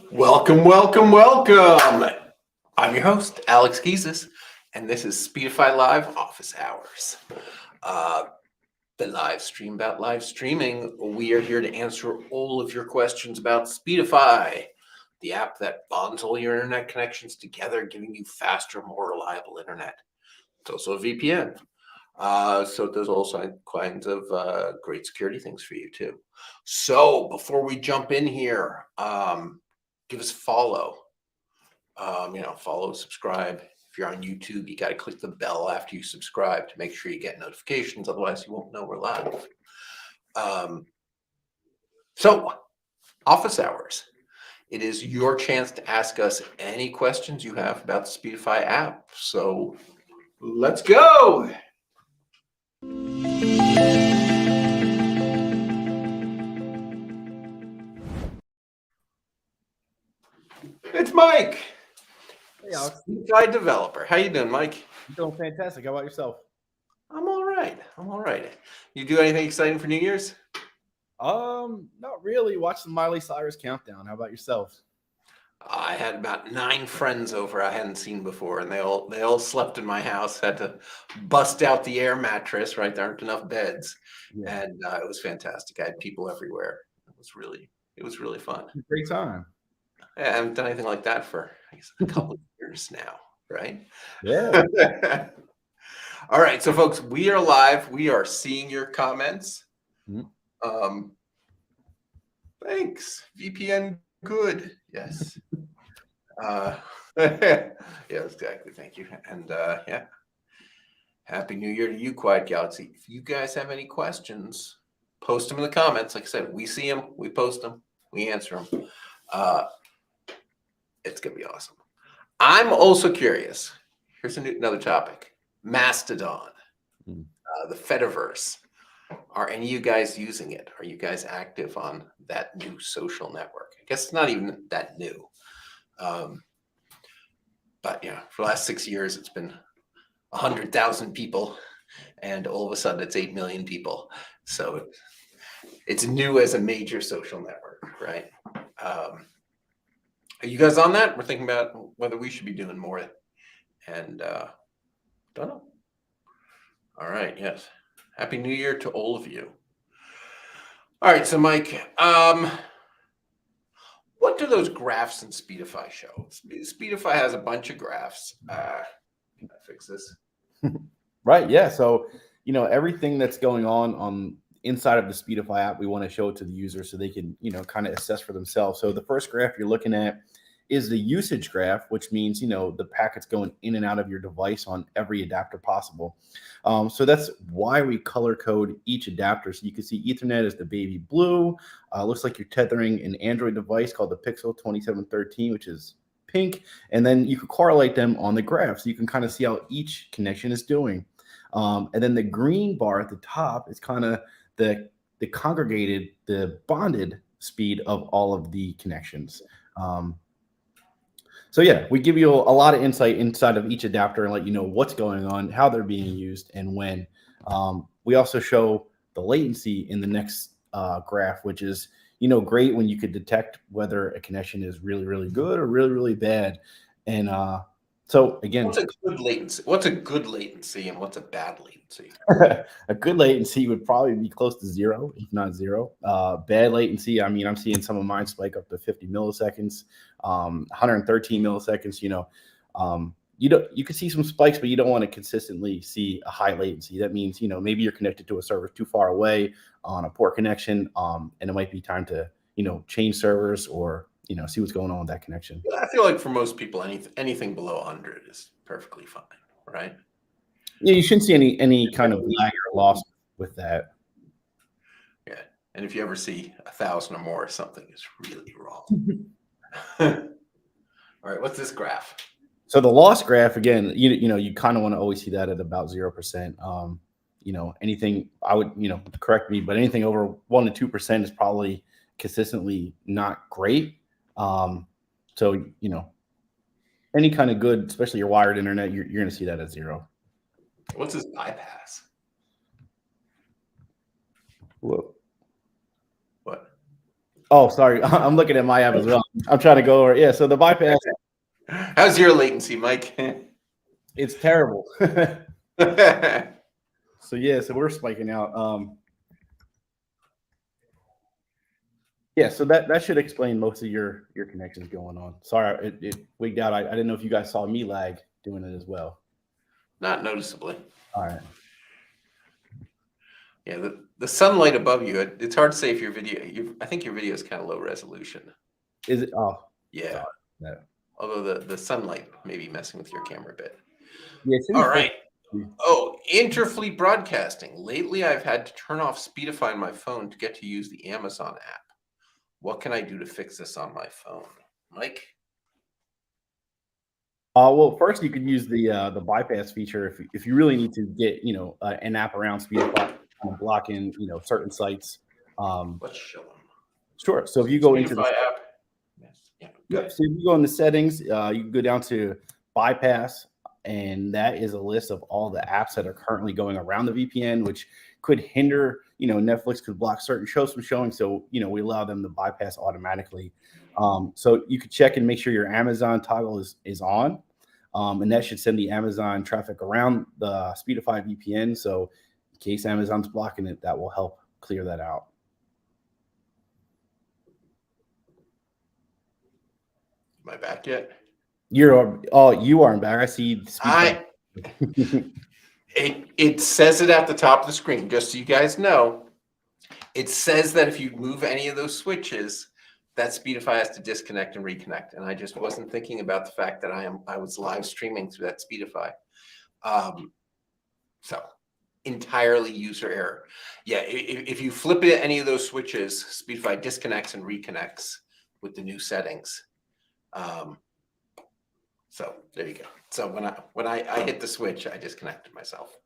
Welcome, welcome, welcome. I'm your host, Alex Gieses, and this is Speedify Live Office Hours. The live stream about live streaming. We are here to answer all of your questions about Speedify, the app that bonds all your internet connections together, giving you faster, more reliable internet. It's also a VPN. So it does all kinds of great security things for you too. So before we jump in here, give us a follow. Follow, subscribe. If you're on YouTube, you got to click the bell after you subscribe to make sure you get notifications. Otherwise, you won't know we're live. So, office hours. It is your chance to ask us any questions you have about the Speedify app. So, let's go. It's Mike. Hey, Alex. Speedify developer. How you doing, Mike? I'm doing fantastic. How about yourself? I'm all right. You do anything exciting for New Year's? Not really. Watch the Miley Cyrus countdown. How about yourself? I had about 9 friends over I hadn't seen before, and they all slept in my house. Had to bust out the air mattress. Right, there aren't enough beds, and it was fantastic. I had people everywhere. It was really fun. Great time. I haven't done anything like that for a couple of years now, right? Yeah. All right, so folks, we are live. We are seeing your comments. Mm-hmm. Thanks. VPN good. Yes. Yeah, exactly. Thank you. And yeah. Happy New Year to you, Quiet Galaxy. If you guys have any questions, post them in the comments. Like I said, we see them, we post them, we answer them. It's going to be awesome. I'm also curious. Here's another topic. Mastodon, the Fediverse. Are any of you guys using it? Are you guys active on that new social network? I guess it's not even that new. But yeah, for the last 6 years, it's been 100,000 people, and all of a sudden it's 8 million people. So it's new as a major social network, right? Are you guys on that? We're thinking about whether we should be doing more, and don't know. All right, yes. Happy New Year to all of you. All right, so Mike, what do those graphs in Speedify show? Speedify has a bunch of graphs. Can I fix this? Right. Yeah. So, everything that's going on inside of the Speedify app, we want to show it to the user so they can, kind of assess for themselves. So the first graph you're looking at is the usage graph, which means, the packets going in and out of your device on every adapter possible. So that's why we color code each adapter. So you can see Ethernet is the baby blue. Looks like you're tethering an Android device called the Pixel 2713, which is pink. And then you can correlate them on the graph. So you can kind of see how each connection is doing. And then the green bar at the top is kind of the congregated, the bonded speed of all of the connections. So yeah, we give you a lot of insight inside of each adapter and let you know what's going on, how they're being used, and when. We also show the latency in the next graph, which is great when you could detect whether a connection is really, really good or really, really bad. And so again, what's a good latency? What's a good latency and what's a bad latency? a good latency would probably be close to zero, if not zero. Bad latency, I mean, I'm seeing some of mine spike up to 50 milliseconds, 113 milliseconds. You can see some spikes, but you don't want to consistently see a high latency. That means maybe you're connected to a server too far away on a poor connection, and it might be time to change servers or see what's going on with that connection. I feel like for most people, anything below 100 is perfectly fine, right? Yeah, you shouldn't see any kind of lag or loss with that. Yeah, and if you ever see 1,000 or more, something is really wrong. All right, what's this graph? So the loss graph, again, you kind of want to always see that at about 0%. Anything, I would, correct me, but anything over 1 to 2% is probably consistently not great. So any kind of good, especially your wired internet, you're going to see that at 0. What's this bypass? Whoa. What? Oh, sorry. I'm looking at my app as well. I'm trying to go over. Yeah. So the bypass. How's your latency, Mike? It's terrible. So yeah, so we're spiking out. Yeah, so that should explain most of your connections going on. Sorry, it wigged out. I didn't know if you guys saw me lag doing it as well. Not noticeably. All right. Yeah, the sunlight above you, it's hard to say if your video, I think your video is kind of low resolution. Is it? Oh, yeah. No. Although the sunlight may be messing with your camera a bit. Yeah. All right. Oh, Interfleet broadcasting. Lately, I've had to turn off Speedify on my phone to get to use the Amazon app. What can I do to fix this on my phone? Mike? Well, first you could use the bypass feature if you really need to get an app around Speedify, blocking certain sites. Let's show them. Sure. So if you go Speedify into the app. Yes. Yeah. Yep. So if you go in the settings, you can go down to bypass, and that is a list of all the apps that are currently going around the VPN, which could hinder. Netflix could block certain shows from showing, so we allow them to bypass automatically. So you could check and make sure your Amazon toggle is on, and that should send the Amazon traffic around the Speedify VPN. So in case Amazon's blocking it, that will help clear that out. Am I back yet? You aren't back. I see. It says it at the top of the screen, just so you guys know. It says that if you move any of those switches, that Speedify has to disconnect and reconnect. And I just wasn't thinking about the fact that I was live streaming through that Speedify. So entirely user error. Yeah, if you flip it any of those switches, Speedify disconnects and reconnects with the new settings. So there you go. So when I hit the switch, I disconnected myself.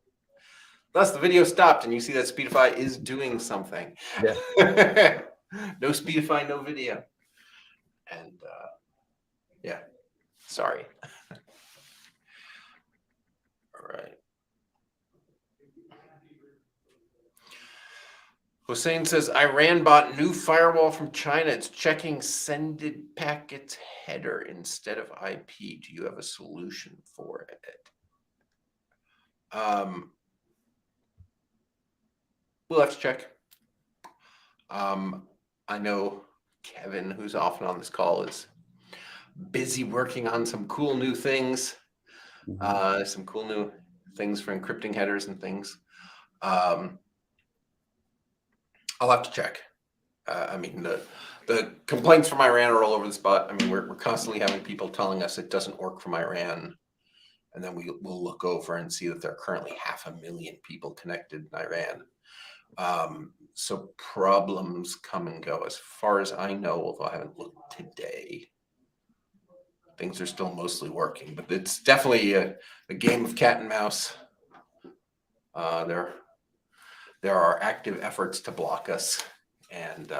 Thus, the video stopped, and you see that Speedify is doing something. Yeah. No Speedify, no video. And yeah, sorry. All right. Hussein says, Iran bought new firewall from China. It's checking sended packets header instead of IP. Do you have a solution for it? We'll have to check. I know Kevin, who's often on this call, is busy working on some cool new things. Some cool new things for encrypting headers and things. I'll have to check. I mean, the complaints from Iran are all over the spot. I mean, we're constantly having people telling us it doesn't work from Iran. And then we'll look over and see that there are currently 500,000 people connected in Iran. So problems come and go. As far as I know, although I haven't looked today, things are still mostly working. But it's definitely a game of cat and mouse. There are active efforts to block us, and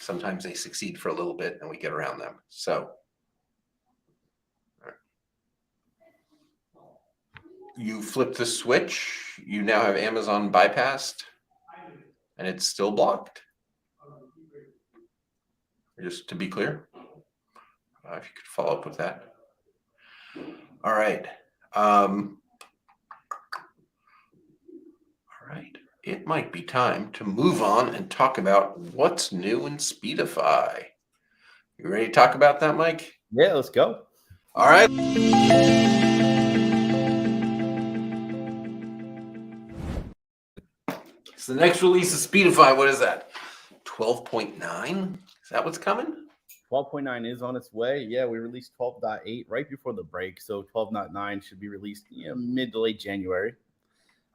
sometimes they succeed for a little bit, and we get around them. So. You flip the switch, you now have Amazon bypassed, and it's still blocked. Just to be clear, if you could follow up with that. All right. All right. It might be time to move on and talk about what's new in Speedify. You ready to talk about that, Mike? Yeah, let's go. All right. So the next release of Speedify, what is that? 12.9? Is that what's coming? 12.9 is on its way. Yeah, we released 12.8 right before the break. So 12.9 should be released mid to late January.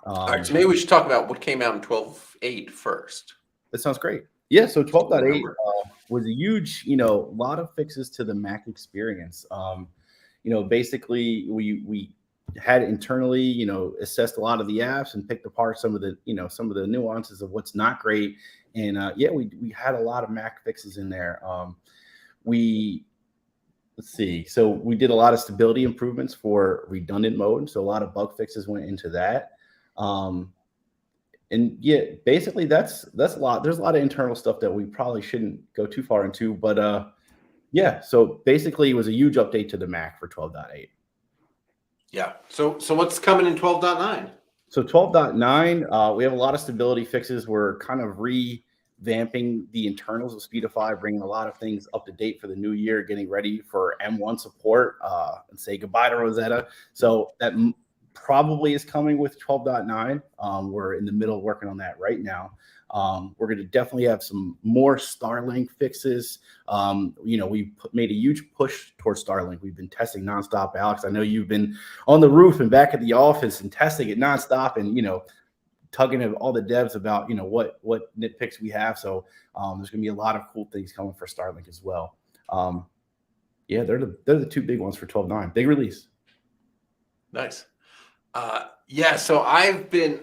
All right, so maybe we should talk about what came out in 12.8 first. That sounds great. Yeah, so 12.8 was a huge, lot of fixes to the Mac experience. Basically we had internally, assessed a lot of the apps and picked apart some of the nuances of what's not great. And we had a lot of Mac fixes in there. Let's see. So we did a lot of stability improvements for redundant mode. So a lot of bug fixes went into that. And yeah, basically that's a lot. There's a lot of internal stuff that we probably shouldn't go too far into, but yeah. So basically, it was a huge update to the Mac for 12.8. Yeah. So what's coming in 12.9? So 12.9, we have a lot of stability fixes. We're kind of revamping the internals of Speedify, bringing a lot of things up to date for the new year, getting ready for M1 support, and say goodbye to Rosetta. So that probably is coming with 12.9. We're in the middle of working on that right now. We're going to definitely have some more Starlink fixes. We made a huge push towards Starlink. We've been testing nonstop. Alex, I know you've been on the roof and back at the office and testing it nonstop and, tugging at all the devs about, what nitpicks we have. So there's going to be a lot of cool things coming for Starlink as well. They're the two big ones for 12.9. Big release. Nice. So I've been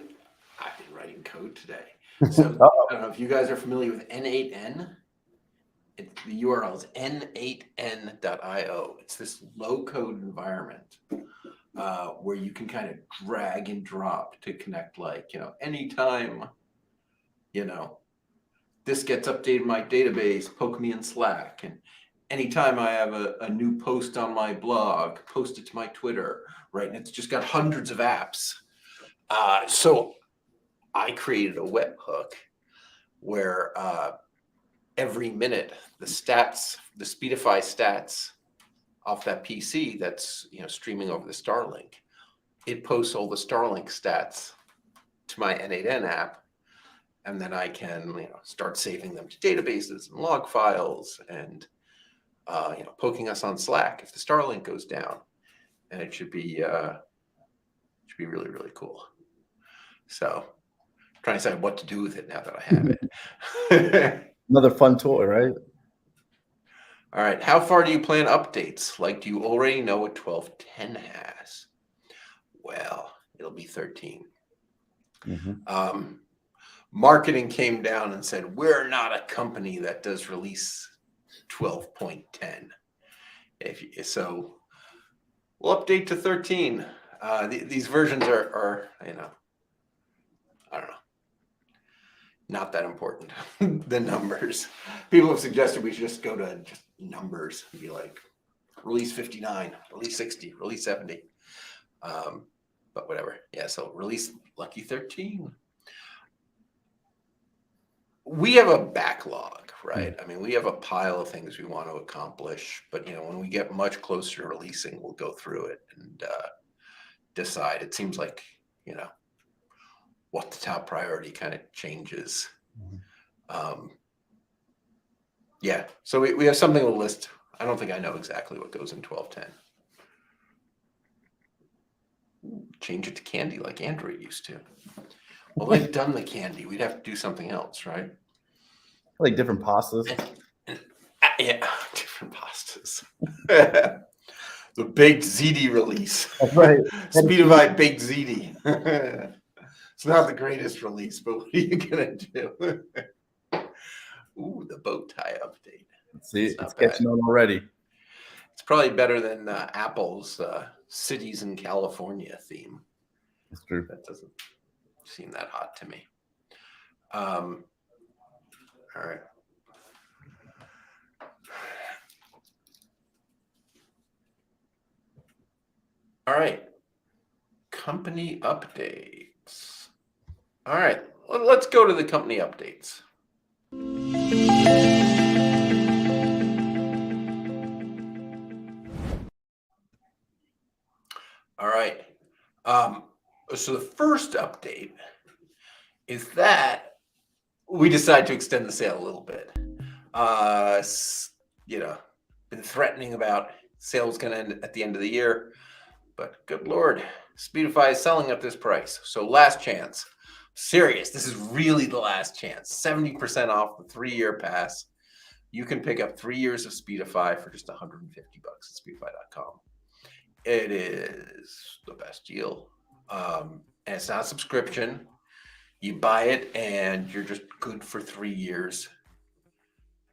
writing code today. So I don't know if you guys are familiar with N8N. The URL is n8n.io. It's this low-code environment where you can kind of drag and drop to connect, anytime, this gets updated in my database, poke me in Slack. And anytime I have a new post on my blog, post it to my Twitter, right? And it's just got hundreds of apps. So I created a webhook where every minute the Speedify stats off that PC that's streaming over the Starlink, it posts all the Starlink stats to my N8N app, and then I can start saving them to databases and log files and poking us on Slack if the Starlink goes down, and it should be which would be really, really cool. So I'm trying to decide what to do with it now that I have it. Another fun toy, right? All right. How far do you plan updates? Like, do you already know what 12.10 has? Well, it'll be 13. Marketing came down and said, we're not a company that does release 12.10. So we'll update to 13. These versions are, I don't know, not that important. The numbers. People have suggested we should just go to just numbers and be like, release 59, release 60, release 70. But whatever. Yeah, so release Lucky 13. We have a backlog, right? I mean, we have a pile of things we want to accomplish, but when we get much closer to releasing, we'll go through it and decide. It seems like, what the top priority kind of changes. Yeah, so we have something on the list. I don't think I know exactly what goes in 12.10. Change it to candy like Android used to. Well, they've done the candy. We'd have to do something else, right? Like different pastas. Yeah, different pastas. The baked ziti release. That's right. Speedify baked ziti. It's not the greatest release, but what are you gonna do? Ooh, the bow tie update. See, it's catching on already. It's probably better than Apple's cities in California theme. That's true. That doesn't seem that hot to me. All right. All right. Company updates. All right. Let's go to the company updates. All right. So the first update is that we decided to extend the sale a little bit. Been threatening about sales going to end at the end of the year, but good Lord, Speedify is selling at this price. So last chance. Serious. This is really the last chance. 70% off the 3-year pass. You can pick up 3 years of Speedify for just $150 at speedify.com. It is the best deal. And it's not a subscription. You buy it and you're just good for 3 years.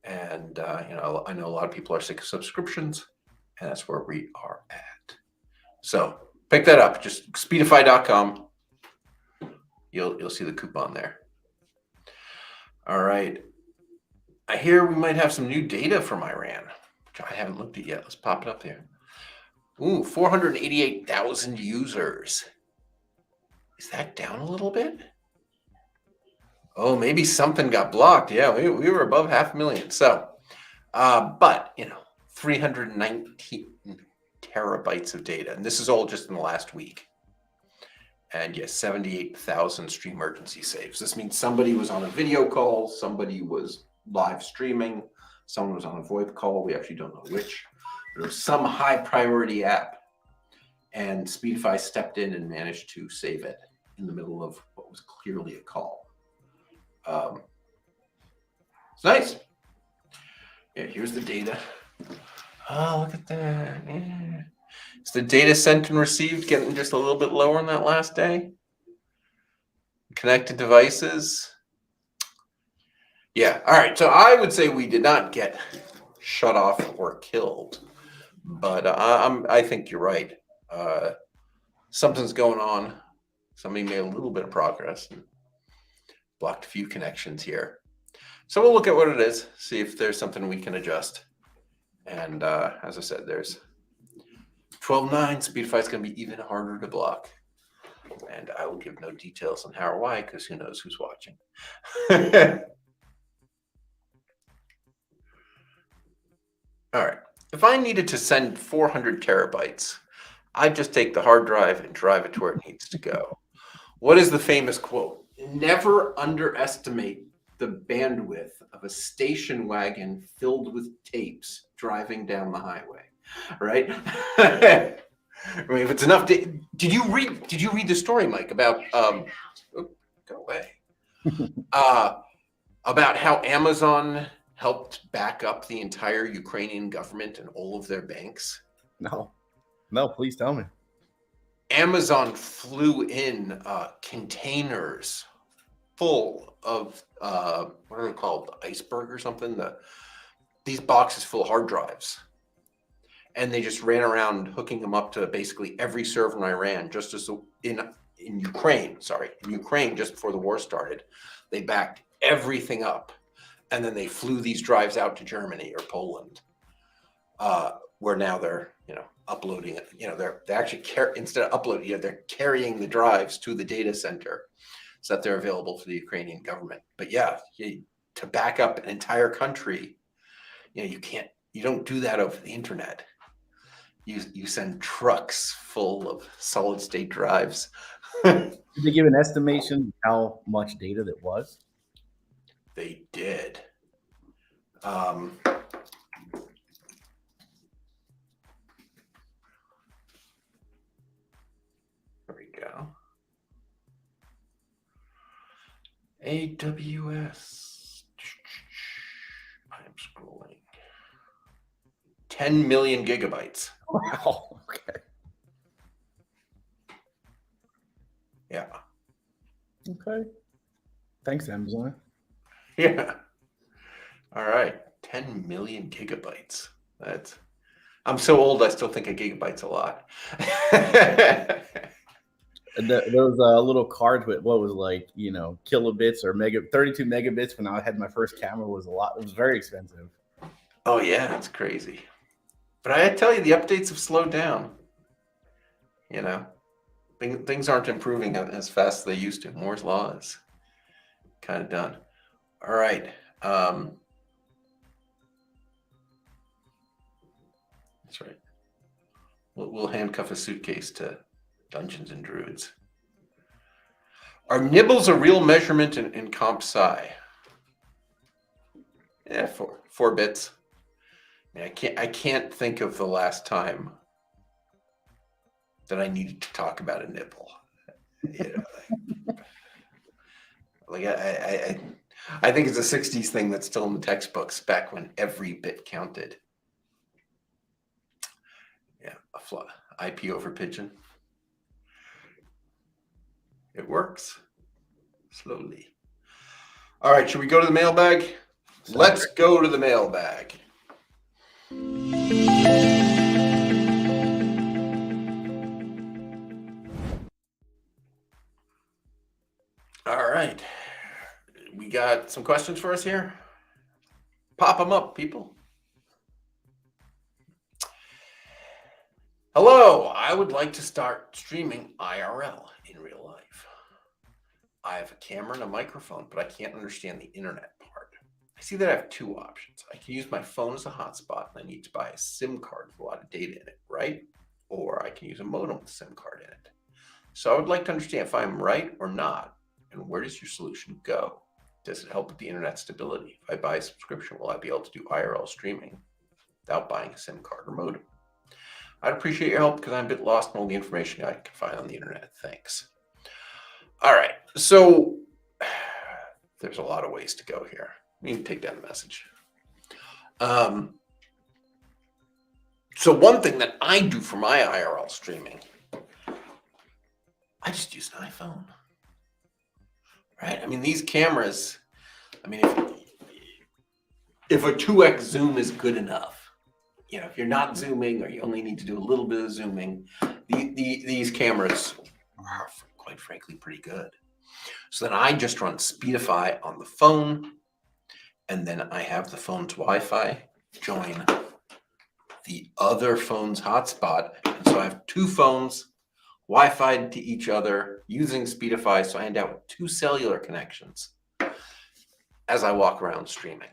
And, I know a lot of people are sick of subscriptions, and that's where we are at. So pick that up. Just speedify.com. You'll see the coupon there. All right. I hear we might have some new data from Iran, which I haven't looked at yet. Let's pop it up here. Ooh, 488,000 users. Is that down a little bit? Oh, maybe something got blocked. Yeah, we were above 500,000. So, but 319 terabytes of data, and this is all just in the last week. And yes, 78,000 stream emergency saves. This means somebody was on a video call, somebody was live streaming, someone was on a VoIP call. We actually don't know which. There was some high priority app, and Speedify stepped in and managed to save it in the middle of what was clearly a call. It's nice. Yeah, here's the data. Oh, look at that. Yeah. Is the data sent and received getting just a little bit lower on that last day? Connected devices. Yeah, all right. So I would say we did not get shut off or killed, but I think you're right. Something's going on. Somebody made a little bit of progress and blocked a few connections here. So we'll look at what it is, see if there's something we can adjust. And as I said, there's 12.9. Speedify is going to be even harder to block. And I will give no details on how or why, because who knows who's watching. All right. If I needed to send 400 terabytes, I'd just take the hard drive and drive it to where it needs to go. What is the famous quote? Never underestimate the bandwidth of a station wagon filled with tapes driving down the highway, right? I mean, if it's enough, did you read the story, Mike, about go away, about how Amazon helped back up the entire Ukrainian government and all of their banks? No, please tell me. Amazon flew in containers full of what are they called, iceberg or something? These boxes full of hard drives, and they just ran around hooking them up to basically every server in Iran, just as in Ukraine. Sorry, in Ukraine, just before the war started, they backed everything up, and then they flew these drives out to Germany or Poland, where now they're uploading it. They actually instead of uploading, they're carrying the drives to the data center so that they're available for the Ukrainian government. But yeah, to back up an entire country, you don't do that over the internet. You send trucks full of solid state drives. Did they give an estimation how much data that was? They did. There we go. AWS. I'm scrolling. 10 million gigabytes. Wow. Okay. Yeah. Okay. Thanks, Amazon. Yeah. All right. 10 million gigabytes. I'm so old, I still think a gigabyte's a lot. Those little cards with what was kilobits or 32 megabits when I had my first camera was a lot. It was very expensive. Oh yeah, it's crazy. But I tell you, the updates have slowed down. Things aren't improving as fast as they used to. Moore's law is kind of done. All right. That's right. We'll handcuff a suitcase to Dungeons and Druids. Are nibbles a real measurement in comp sci? Yeah, 4 bits. I can't think of the last time that I needed to talk about a nibble. I think it's a 60s thing that's still in the textbooks back when every bit counted. Yeah, IP over pigeon. It works slowly. All right, should we go to the mailbag? Let's go to the mailbag. All right. We got some questions for us here. Pop them up, people. Hello, I would like to start streaming IRL in real life. I have a camera and a microphone, but I can't understand the internet part. I see that I have 2 options. I can use my phone as a hotspot, and I need to buy a SIM card with a lot of data in it, right? Or I can use a modem with a SIM card in it. So I would like to understand if I'm right or not, and where does your solution go? Does it help with the internet stability? If I buy a subscription, will I be able to do IRL streaming without buying a SIM card or modem? I'd appreciate your help because I'm a bit lost in all the information I can find on the internet. Thanks. All right. So there's a lot of ways to go here. You can take down the message. So one thing that I do for my IRL streaming, I just use an iPhone. Right? I mean, these cameras, if a 2x zoom is good enough, if you're not zooming or you only need to do a little bit of zooming, these cameras are, quite frankly, pretty good. So then I just run Speedify on the phone, and then I have the phone's Wi-Fi join the other phone's hotspot. And so I have 2 phones Wi-Fi to each other using Speedify, so I end up with 2 cellular connections as I walk around streaming.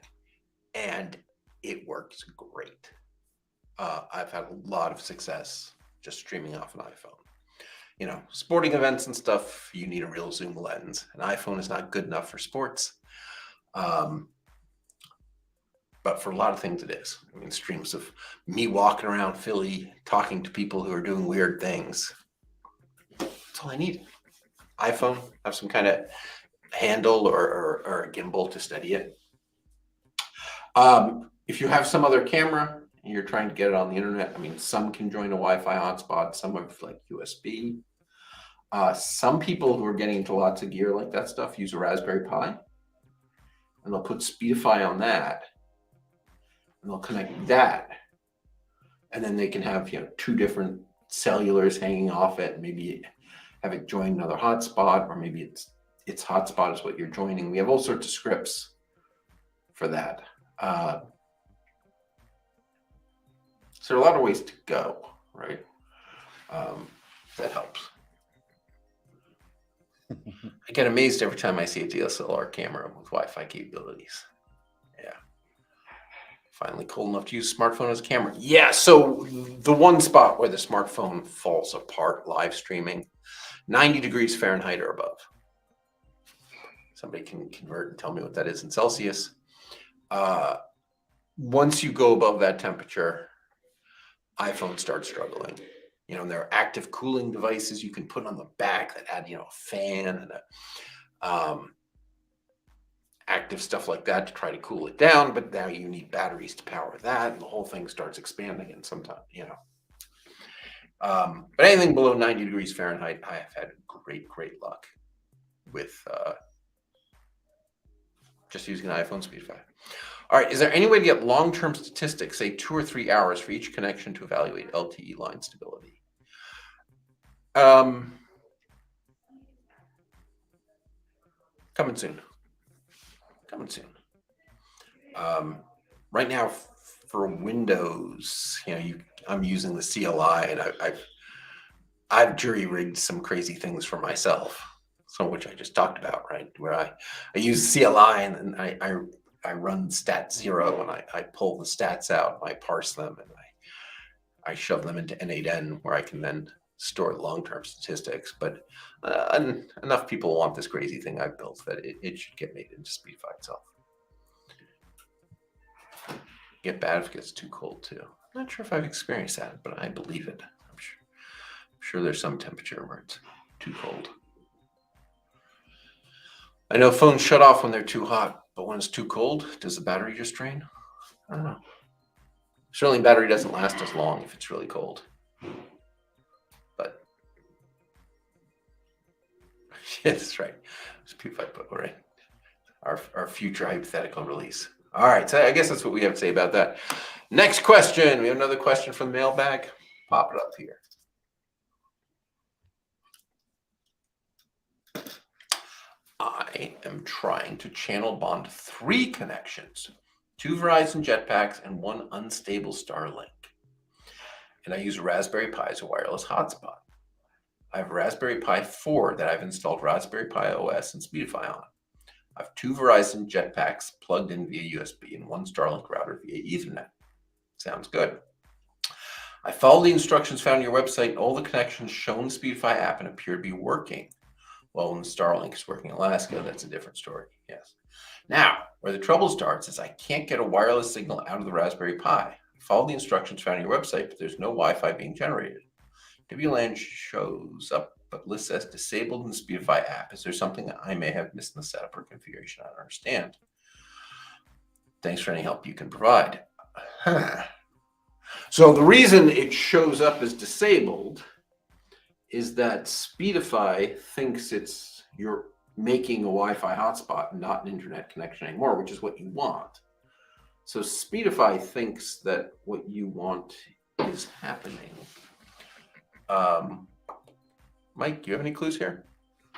And it works great. I've had a lot of success just streaming off an iPhone. Sporting events and stuff, you need a real zoom lens. An iPhone is not good enough for sports. But but for a lot of things it is. I mean, streams of me walking around Philly, talking to people who are doing weird things. That's all I need. iPhone, have some kind of handle or a gimbal to steady it. If you have some other camera and you're trying to get it on the internet, I mean, some can join a Wi-Fi hotspot, some have like USB. Some people who are getting into lots of gear like that stuff use a Raspberry Pi, and they'll put Speedify on that, and they'll connect that, and then they can have, you know, two different cellulars hanging off it. Maybe have it join another hotspot, or maybe its hotspot is what you're joining. We have all sorts of scripts for that. So there are a lot of ways to go, right? That helps. I get amazed every time I see a DSLR camera with Wi-Fi capabilities. Yeah. Finally cold enough to use a smartphone as a camera. Yeah, so the one spot where the smartphone falls apart live streaming, 90 degrees Fahrenheit or above. Somebody can convert and tell me what that is in Celsius. Once you go above that temperature, iPhone starts struggling. You know, and there are active cooling devices you can put on the back that add, you know, a fan and active stuff like that to try to cool it down. But now you need batteries to power that, and the whole thing starts expanding. And sometimes, you know, but anything below 90 degrees Fahrenheit, I have had great luck with just using an iPhone Speedify. All right, is there any way to get long-term statistics, say 2 or 3 hours for each connection to evaluate LTE line stability? Coming soon. Right now for Windows, you know, I'm using the CLI, and I've jury-rigged some crazy things for myself, some of which I just talked about, right? Where I use CLI, and then I run stat 0, and I pull the stats out, and I parse them, and I shove them into N8N, where I can then store long-term statistics. But enough people want this crazy thing I've built that it should get made into Speedify itself. Get bad if it gets too cold too. I'm not sure if I've experienced that, but I believe it. I'm sure there's some temperature where it's too cold. I know phones shut off when they're too hot, but when it's too cold, does the battery just drain? I don't know. Certainly battery doesn't last as long if it's really cold. But yeah, that's right. Speedify, right? Our future hypothetical release. All right, so I guess that's what we have to say about that. Next question. We have another question from the mailbag. Pop it up here. I am trying to channel bond 3 connections, 2 Verizon jetpacks and 1 unstable Starlink. And I use a Raspberry Pi as a wireless hotspot. I have a Raspberry Pi 4 that I've installed Raspberry Pi OS and Speedify on. I have 2 Verizon jetpacks plugged in via USB and 1 Starlink router via Ethernet. Sounds good. I followed the instructions found on your website, and all the connections shown in the Speedify app and appear to be working. Well, when the Starlink is working in Alaska, that's a different story. Yes. Now, where the trouble starts is I can't get a wireless signal out of the Raspberry Pi. I followed the instructions found on your website, but there's no Wi-Fi being generated. WLAN shows up but lists as disabled in the Speedify app. Is there something that I may have missed in the setup or configuration? I don't understand. Thanks for any help you can provide. So the reason it shows up as disabled is that Speedify thinks you're making a Wi-Fi hotspot, not an internet connection anymore, which is what you want. So Speedify thinks that what you want is happening. Mike, do you have any clues here?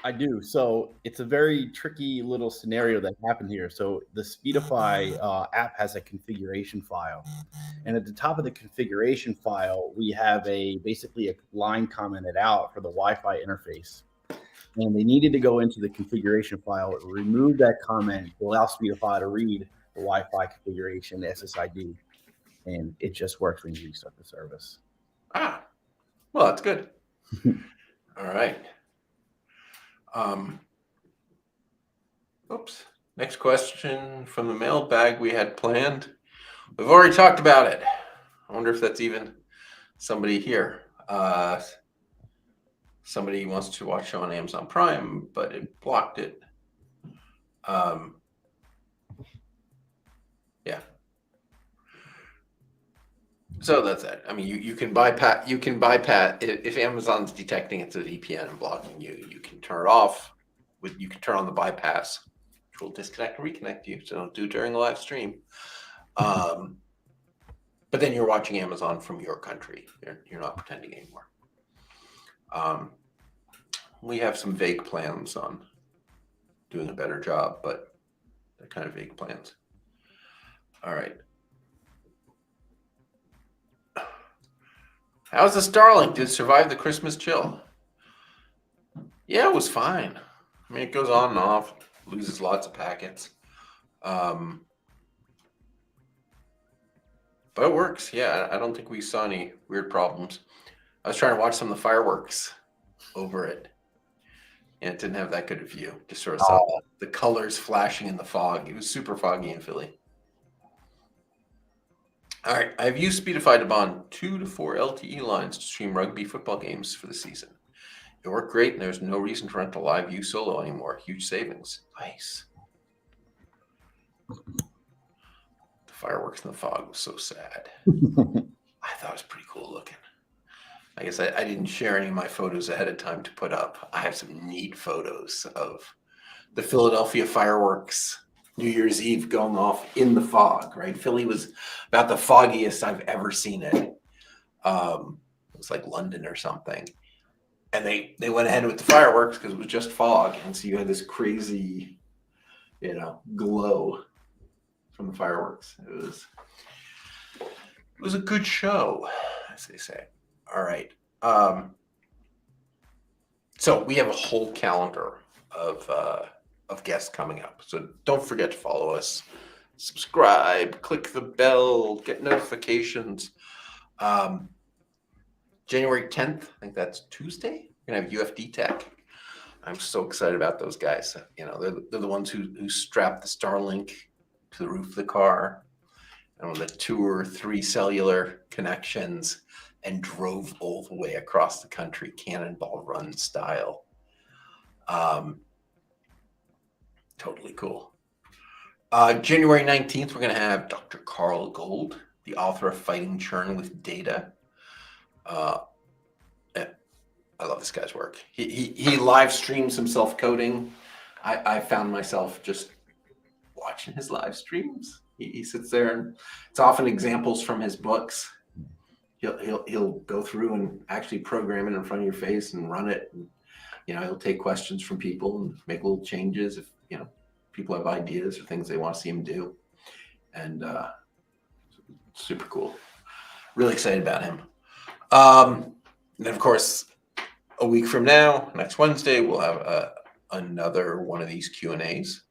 I do. So it's a very tricky little scenario that happened here. So the Speedify app has a configuration file, and at the top of the configuration file, we have basically a line commented out for the Wi-Fi interface. And they needed to go into the configuration file, remove that comment to allow Speedify to read the Wi-Fi configuration SSID, and it just works when you restart the service. Ah, well, that's good. All right. Oops. Next question from the mailbag we had planned. We've already talked about it. I wonder if that's even somebody here. Somebody wants to watch it on Amazon Prime, but it blocked it. Yeah. So that's it. I mean, you can bypass. If Amazon's detecting it's a VPN and blocking you. You can turn it off. You can turn on the bypass, which will disconnect and reconnect you. So don't do it during a live stream. But then you're watching Amazon from your country. You're not pretending anymore. We have some vague plans on doing a better job, but they're kind of vague plans. All right. How's the Starlink? Did it survive the Christmas chill? Yeah, it was fine. I mean, it goes on and off, loses lots of packets. But it works. Yeah, I don't think we saw any weird problems. I was trying to watch some of the fireworks over it, and it didn't have that good a view. Just sort of saw the colors flashing in the fog. It was super foggy in Philly. All right, I've used Speedify to bond 2 to 4 LTE lines to stream rugby football games for the season. It worked great, and there's no reason to rent a live view solo anymore. Huge savings. Nice. The fireworks in the fog was so sad. I thought it was pretty cool looking. I guess I didn't share any of my photos ahead of time to put up. I have some neat photos of the Philadelphia fireworks New Year's Eve going off in the fog, right? Philly was about the foggiest I've ever seen it. It was like London or something. And they went ahead with the fireworks because it was just fog. And so you had this crazy, glow from the fireworks. It was a good show, as they say. All right. So we have a whole calendar of guests coming up. So don't forget to follow us, subscribe, click the bell, get notifications. January 10th, I think that's Tuesday. We're gonna have UFD Tech. I'm so excited about those guys. They're the ones who strapped the Starlink to the roof of the car, and the 2 or 3 cellular connections, and drove all the way across the country, cannonball run style. Totally cool. January 19th, we're going to have Dr. Carl Gold, the author of Fighting Churn with Data. I love this guy's work. He live streams himself coding. I found myself just watching his live streams. He sits there, and it's often examples from his books. He'll go through and actually program it in front of your face and run it. And, he'll take questions from people and make little changes if people have ideas or things they want to see him do. And super cool. Really excited about him. And then, of course, a week from now, next Wednesday, we'll have another one of these Q&As.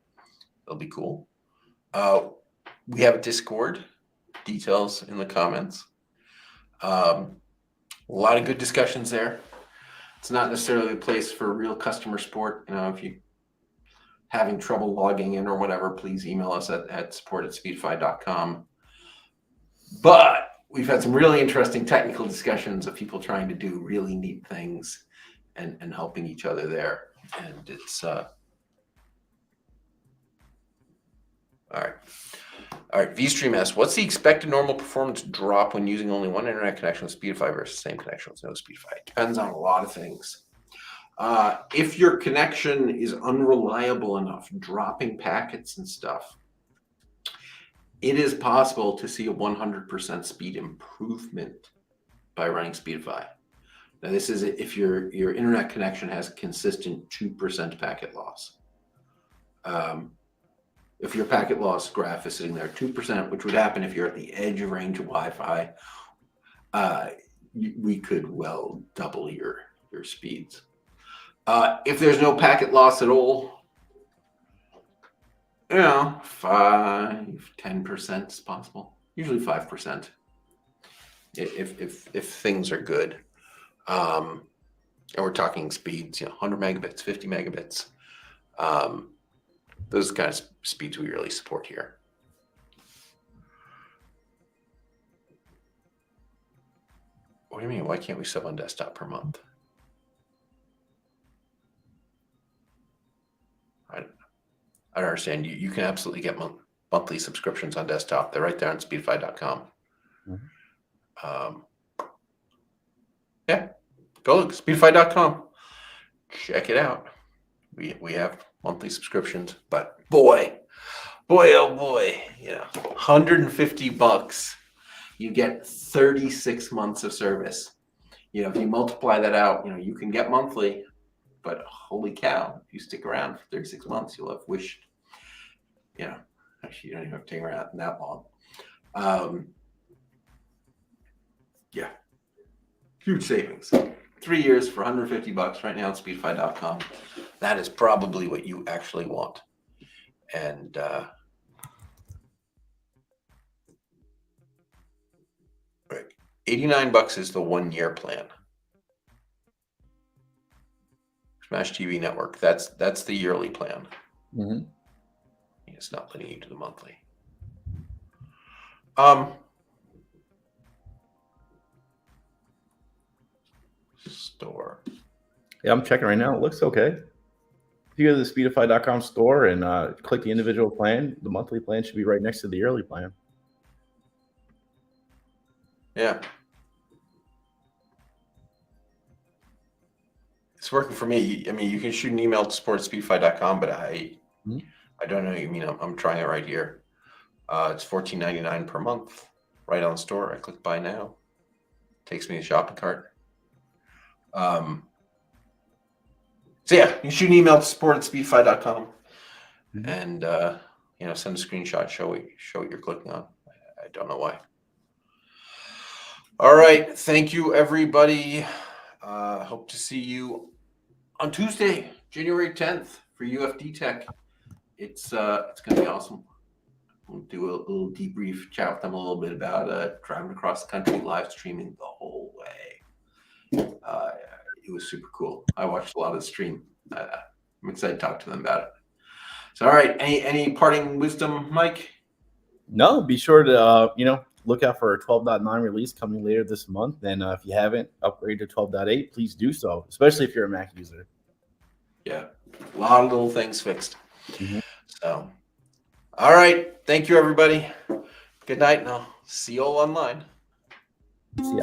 It'll be cool. We have a Discord. Details in the comments. A lot of good discussions there. It's not necessarily a place for real customer support. If you're having trouble logging in or whatever, please email us at support@speedify.com. But we've had some really interesting technical discussions of people trying to do really neat things and helping each other there. And it's all right. All right, VStream asks, what's the expected normal performance drop when using only one internet connection with Speedify versus same connection with no Speedify? It depends on a lot of things. If your connection is unreliable enough, dropping packets and stuff, it is possible to see a 100% speed improvement by running Speedify. Now, this is if your internet connection has consistent 2% packet loss. If your packet loss graph is sitting there at 2%, which would happen if you're at the edge of range of Wi-Fi, we could well double your speeds. If there's no packet loss at all, 5-10% is possible. Usually 5%. If things are good, and we're talking speeds, 100 megabits, 50 megabits. Those kind of speeds we really support here. What do you mean? Why can't we sub on desktop per month? I don't understand. You can absolutely get monthly subscriptions on desktop. They're right there on Speedify.com. Yeah, go look, Speedify.com. Check it out. We have monthly subscriptions, but boy, oh boy, $150. You get 36 months of service. If you multiply that out, you can get monthly, but holy cow, if you stick around for 36 months, you'll have wished, actually you don't even have to take around that long. Yeah, huge savings. 3 years for $150 right now at Speedify.com. That is probably what you actually want. And $89 is the 1 year plan. Smash TV Network. That's the yearly plan. It's not letting you do the monthly. Store. Yeah, I'm checking right now. It looks okay. If you go to the Speedify.com store and click the individual plan, the monthly plan should be right next to the yearly plan. Yeah. It's working for me. I mean, you can shoot an email to support@speedify.com, but I don't know what you mean. I'm trying it right here. It's $14.99 per month, right on the store. I click buy now. Takes me to the shopping cart. So yeah, you shoot an email to support@speedify.com and send a screenshot, show what you're clicking on. I don't know why. All right, thank you everybody. Hope to see you on Tuesday, January 10th for UFD Tech. It's gonna be awesome. We'll do a little debrief, chat with them a little bit about driving across the country, live streaming the whole way. It was super cool. I watched a lot of the stream. I'm excited to talk to them about it. So, all right, any parting wisdom, Mike? No, be sure to look out for a 12.9 release coming later this month. And if you haven't upgraded to 12.8, please do so, especially if you're a Mac user. Yeah, a lot of little things fixed. So, all right, thank you everybody. Good night, and I'll see you all online. See ya.